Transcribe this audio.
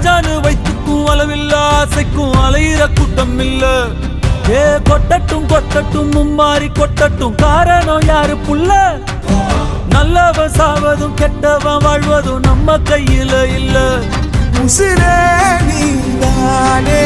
ராஜானு வைத்துக்கும் அளவில்ல ஆசைக்கும் அலையிற கூட்டம் இல்ல. ஏ கொட்டட்டும் கொட்டட்டும் மும்மாறி கொட்டட்டும், காரணம் யாரு புள்ள? நல்லவன் சாவதும் கெட்டவன் வாழ்வதும் நம்ம கையில இல்ல. உசிரே நீதானே